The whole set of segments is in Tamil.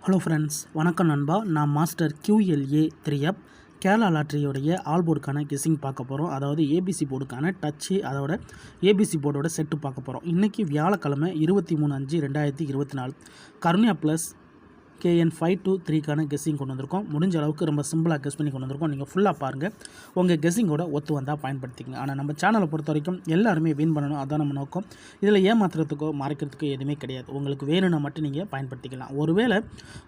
ஹலோ ஃப்ரெண்ட்ஸ், வணக்கம் நண்பா. நான் மாஸ்டர் QLA 3F கேரளா லாட்ரியோடைய ஆல் போர்டுக்கான கெஸ்ஸிங் பார்க்க போகிறோம். அதாவது ஏபிசி போர்டுக்கான டச்சு, அதோட ஏபிசி போர்டோட செட்டு பார்க்க போகிறோம். இன்றைக்கி வியாழக்கிழமை 23/5/2024 கருண்யா ப்ளஸ் KN 523க்கான கெஸ்ஸிங் கொண்டு வந்திருக்கோம். முடிஞ்ச அளவுக்கு ரொம்ப சிம்பிளாக கெஸ் பண்ணி கொண்டு வந்திருக்கோம். நீங்கள் ஃபுல்லாக பாருங்கள், உங்கள் கெஸ்ஸிங்கோட ஒத்து வந்தால் பயன்படுத்திக்கங்க. ஆனால் நம்ம சேனலை பொறுத்த வரைக்கும் எல்லாருமே வின் பண்ணணும், அதான் நம்ம நோக்கம். இதில் ஏமாத்துறதுக்கோ மறைக்கிறதுக்கோ எதுவுமே கிடையாது. உங்களுக்கு வேணும்னா மட்டும் நீங்கள் பயன்படுத்திக்கலாம். ஒருவேளை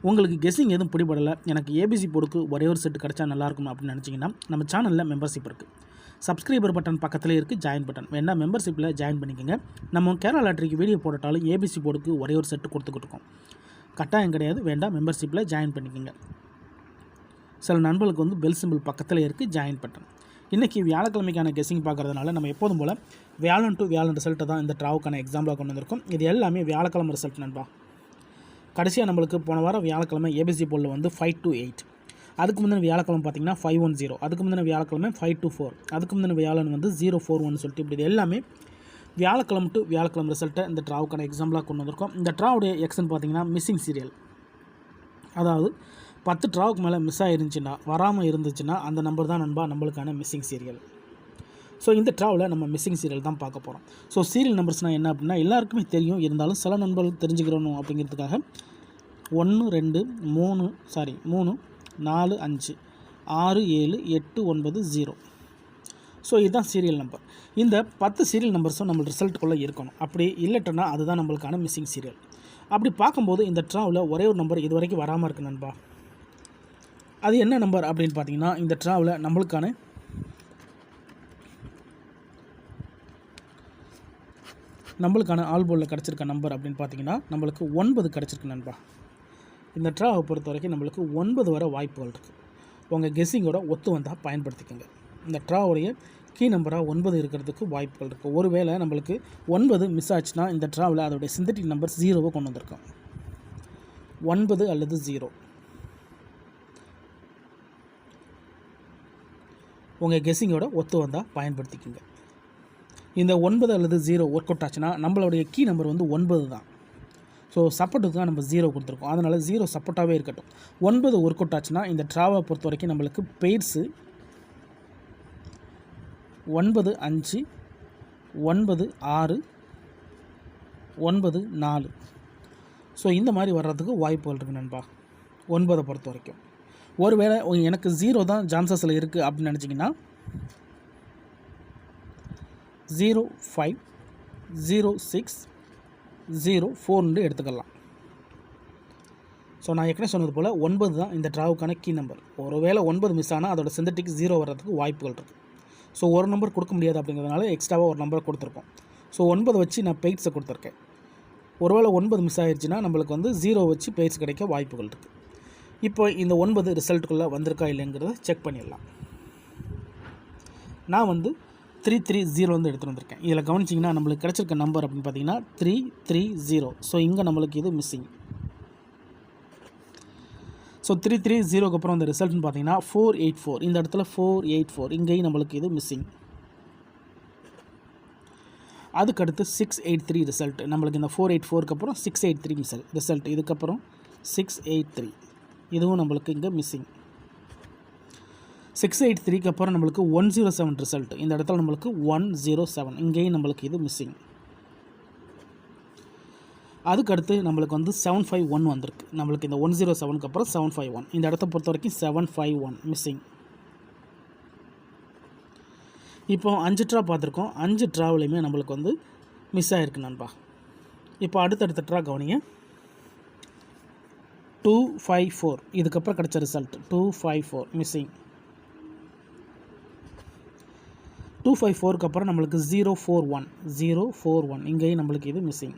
உங்களுக்கு கெஸ்ஸிங் எதுவும் பிடிபடலை, எனக்கு ஏபிசி போர்டுக்கு ஒரே ஒரு செட்டு கிடச்சா நல்லாயிருக்கும் அப்படின்னு நினச்சிங்கன்னா நம்ம சேனலில் மெம்பர்ஷிப் இருக்குது. சப்ஸ்கிரைபர் பட்டன் பக்கத்தில் இருக்குது, ஜாயின் பட்டன் வேணா மெம்பர்ஷிப்பில் ஜாயின் பண்ணிக்கோங்க. நம்ம கேரளா லாட்ரிக்கு வீடியோ போட்டாலும் ஏபிசி போர்டுக்கு ஒரே ஒரு செட்டு கொடுத்துக்கிட்டு இருக்கோம். கட்டாயம் கிடையாது, வேண்டாம் மெம்பர்ஷிப்பில் ஜாயின் பண்ணிக்கோங்க. சில நண்பர்களுக்கு வந்து பெல் சிம்பிள் பக்கத்தில் இருக்குது, ஜாயின் பட்டன். இன்றைக்கி வியாழக்கிழமைக்கான கெஸ்ஸிங் பார்க்குறதுனால நம்ம எப்போதும் போல் வியாழன் டு வியாழன் ரிசல்ட்டை தான் இந்த ட்ராவுக்கான எக்ஸாம்பிளாக கொண்டு வந்திருக்கோம். இது எல்லாமே வியாழக்கிழமை ரிசல்ட் நண்பா. கடைசியாக நம்மளுக்கு போன வாரம் வியாழக்கிழமை ஏபிசி போர்டில் வந்து 528, அதுக்கு முந்தின வியாழக்கிழமை பார்த்திங்கன்னா 510, அதுக்கு முந்தின வியாழக்கிழமை 524, அதுக்கு முந்தின வியாழன் வந்து 041 சொல்லிட்டு இப்படி இது எல்லாமே வியாழக்கிழமை டு வியாழக்கிழமை ரிசல்ட்டை இந்த ட்ராவுக்கான எக்ஸாம்பிளாக கொண்டு வந்திருக்கோம். இந்த ட்ராவுடைய எக்ஸ்ன்னு பார்த்திங்கன்னா மிஸ்ஸிங் சீரியல். அதாவது 10 ட்ராவுக்கு மேலே மிஸ் ஆகிருந்துச்சுன்னா, வராமல் இருந்துச்சுன்னா அந்த நம்பர் தான் நண்பா நம்மளுக்கான மிஸ்ஸிங் சீரியல். ஸோ இந்த ட்ராவில் நம்ம மிஸ்ஸிங் சீரியல் தான் பார்க்க போகிறோம். ஸோ சீரியல் நம்பர்ஸ்னால் என்ன அப்படின்னா எல்லாருக்குமே தெரியும், இருந்தாலும் சில நண்பர்கள் தெரிஞ்சுக்கிறணும் அப்படிங்கிறதுக்காக 1 2 3 4 5 6 7 8 9 0. ஸோ இதுதான் சீரியல் நம்பர். இந்த 10 சீரியல் நம்பர்ஸும் நம்ம ரிசல்ட்டுக்குள்ளே இருக்கணும். அப்படி இல்லைட்டனா அதுதான் நம்மளுக்கான மிஸ்ஸிங் சீரியல். அப்படி பார்க்கும்போது இந்த ட்ராவில் ஒரே ஒரு நம்பர் இது வரைக்கும் வராமல் இருக்குது நண்பா. அது என்ன நம்பர் அப்படின்னு பார்த்தீங்கன்னா, இந்த ட்ராவில் நம்மளுக்கான ஆல் போர்டில் கிடச்சிருக்க நம்பர் அப்படின்னு பார்த்தீங்கன்னா நம்மளுக்கு 9 கிடச்சிருக்கு நண்பா. இந்த ட்ராவை பொறுத்த வரைக்கும் நம்மளுக்கு 9 வர வாய்ப்புகள் இருக்குது. உங்கள் கெஸ்ஸிங்கோட ஒத்து வந்தால் பயன்படுத்திக்கோங்க. இந்த ட்ராவுடைய கீ நம்பராக 9 இருக்கிறதுக்கு வாய்ப்புகள் இருக்குது. ஒருவேளை நம்மளுக்கு 9 மிஸ் ஆச்சுன்னா இந்த ட்ராவில் அதோடைய சிந்தட்டிக் நம்பர் 0வை கொண்டு வந்திருக்கோம். 9 அல்லது 0 உங்கள் கெஸ்ஸிங்கோட ஒத்து வந்தால் பயன்படுத்திக்கோங்க. இந்த 9 அல்லது 0 ஒர்க் அவுட் ஆச்சுன்னா நம்மளுடைய கீ நம்பர் வந்து 9 தான். ஸோ சப்போர்ட்டுக்கு தான் நம்ம 0 கொடுத்துருக்கோம், அதனால் 0 சப்போர்ட்டாகவே இருக்கட்டும். 9 ஒர்க் அவுட் ஆச்சுன்னா இந்த ட்ராவை பொறுத்த வரைக்கும் நம்மளுக்கு பெய்ட்ஸு 9 5 9 6 9 4. ஸோ இந்த மாதிரி வர்றதுக்கு வாய்ப்புகள் இருக்குது நண்பா 9 பொறுத்த வரைக்கும். ஒருவேளை எனக்கு 0 தான் சான்சஸில் இருக்குது அப்படின்னு நினச்சிங்கன்னா 05 06 04 எடுத்துக்கலாம். ஸோ நான் ஏற்கனவே சொன்னது போல் 9 தான் இந்த ட்ராவுக்கான கீ நம்பர். ஒருவேளை 9 மிஸ் ஆனால் அதோட சிந்தட்டிக் 0 வர்றதுக்கு வாய்ப்புகள் இருக்குது. ஸோ ஒரு நம்பர் கொடுக்க முடியாது அப்படிங்கிறதுனால எக்ஸ்ட்ராவாக ஒரு நம்பரை கொடுத்துருக்கோம். ஸோ 9 வச்சு நான் பெய்ட்ஸை கொடுத்துருக்கேன். ஒருவேளை 9 மிஸ் ஆகிடுச்சுன்னா நம்மளுக்கு வந்து 0 வச்சு பெய்ட்ஸ் கிடைக்க வாய்ப்புகள் இருக்குது. இப்போ இந்த 9 ரிசல்ட்டுக்குள்ளே வந்திருக்கா இல்லைங்கிறத செக் பண்ணிடலாம். நான் வந்து 330 வந்து எடுத்துகிட்டு வந்திருக்கேன். இதில் கவனிச்சிங்கன்னா நம்மளுக்கு கிடச்சிருக்க நம்பர் அப்படின்னு பார்த்தீங்கன்னா 330. ஸோ இங்கே நம்மளுக்கு இது மிஸ்ஸிங். ஸோ 330 அப்புறம் இந்த ரிசல்ட்னு பார்த்தீங்கன்னா 484. இந்த இடத்துல 484, இங்கேயும் நம்மளுக்கு இது மிஸ்ஸிங். அதுக்கடுத்து 683 ரிசல்ட். நம்மளுக்கு இந்த 484க்கு அப்புறம் 683 ரிசல்ட். இதுக்கப்புறம் 683, இதுவும் நம்மளுக்கு இங்கே மிஸ்ஸிங். 683க்கு அப்புறம் நம்மளுக்கு 107 ரிசல்ட். இந்த இடத்துல நம்மளுக்கு 107, இங்கேயும் நம்மளுக்கு இது மிஸ்ஸிங். அதுக்கடுத்து நம்மளுக்கு வந்து 751 வந்திருக்கு. நம்மளுக்கு இந்த 107க்கு அப்புறம் 751, இந்த இடத்த பொறுத்த வரைக்கும் 751 மிஸ்ஸிங். இப்போ 5 ட்ரா பார்த்துருக்கோம். 5 ட்ராவிலையுமே நம்மளுக்கு வந்து மிஸ் ஆகிருக்கு நண்பா. இப்போ அடுத்தடுத்த ட்ரா கவனிங்க. 254, இதுக்கப்புறம் கிடச்ச ரிசல்ட் 254 மிஸ்ஸிங். 254க்கு அப்புறம் நம்மளுக்கு 041, இங்கேயும் நம்மளுக்கு இது மிஸ்ஸிங்.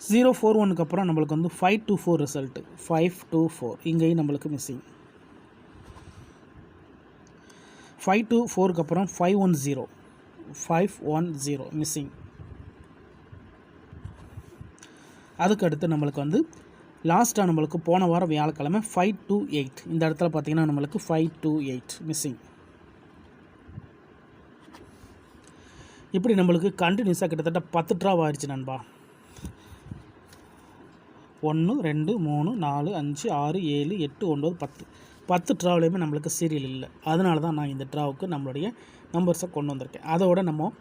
041க்கு அப்புறம் நம்மளுக்கு வந்து 524 ரிசல்ட். 524, இங்கேயும் நம்மளுக்கு மிஸ்ஸிங். 524க்கு அப்புறம் 510 மிஸ்ஸிங். அதுக்கடுத்து நம்மளுக்கு வந்து லாஸ்ட்டாக நம்மளுக்கு போன வாரம் வியாழக்கிழமை 528, இந்த இடத்துல பார்த்திங்கன்னா நம்மளுக்கு 528 மிஸ்ஸிங். இப்படி நம்மளுக்கு கண்டினியூஸாக கிட்டத்தட்ட 10 ட்ராவ் ஆயிடுச்சு நண்பா. 1 2 3 4 5 6 7 8 9 10 ட்ராவிலையுமே நம்மளுக்கு சீரியல் இல்லை. அதனால தான் நான் இந்த ட்ராவுக்கு நம்மளுடைய நம்பர்ஸை கொண்டு வந்திருக்கேன். அதோட நம்ம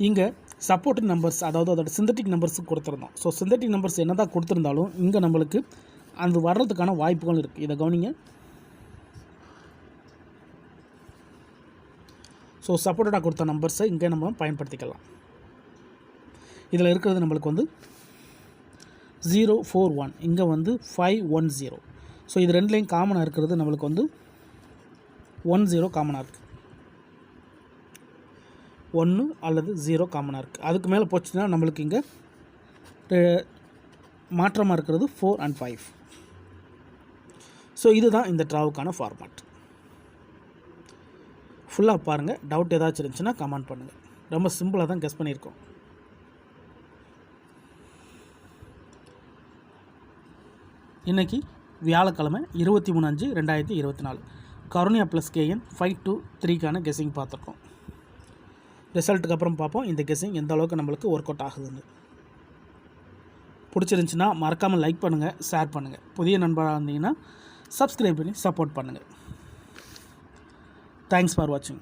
இங்கே சப்போர்ட்டிங் நம்பர்ஸ், அதாவது அதோட சிந்தட்டிக் நம்பர்ஸுக்கு கொடுத்துருந்தோம். ஸோ சிந்தட்டிக் நம்பர்ஸ் என்ன தான் கொடுத்துருந்தாலும் இங்கே நம்மளுக்கு அது வர்றதுக்கான வாய்ப்புகள் இருக்குது. இதை கவனிங்க. ஸோ சப்போர்ட்டடாக கொடுத்த நம்பர்ஸை இங்கே நம்ம பயன்படுத்திக்கலாம். இதில் இருக்கிறது நம்மளுக்கு வந்து 041, இங்கே வந்து 510. ஸோ இது ரெண்டுலேயும் காமனாக இருக்கிறது நம்மளுக்கு வந்து 10 காமனாக இருக்குது, 1 அல்லது 0 காமனாக இருக்குது. அதுக்கு மேலே போச்சுன்னா நம்மளுக்கு இங்கே மாற்றமாக இருக்கிறது 4 and 5. ஸோ இதுதான் இந்த ட்ராவுக்கான ஃபார்மேட். ஃபுல்லாக பாருங்கள். டவுட் ஏதாச்சும் இருந்துச்சுன்னா கமெண்ட் பண்ணுங்கள். ரொம்ப சிம்பிளாக தான் கெஸ் பண்ணியிருக்கோம். இன்றைக்கி வியாழக்கிழமை 23/5/2024 கருணியா ப்ளஸ் கேஎன் 5 to 3க்கான கெஸ்ஸிங் பார்த்துருக்கோம். ரிசல்ட்டுக்கு அப்புறம் பார்ப்போம் இந்த கெஸ்ஸிங் எந்த அளவுக்கு நம்மளுக்கு ஒர்க் அவுட் ஆகுதுன்னு. பிடிச்சிருந்துச்சின்னா மறக்காமல் லைக் பண்ணுங்கள், ஷேர் பண்ணுங்கள். புதிய நண்பராக இருந்தீங்கன்னா சப்ஸ்கிரைப் பண்ணி சப்போர்ட் பண்ணுங்கள். தேங்க்ஸ் ஃபார் வாட்சிங்.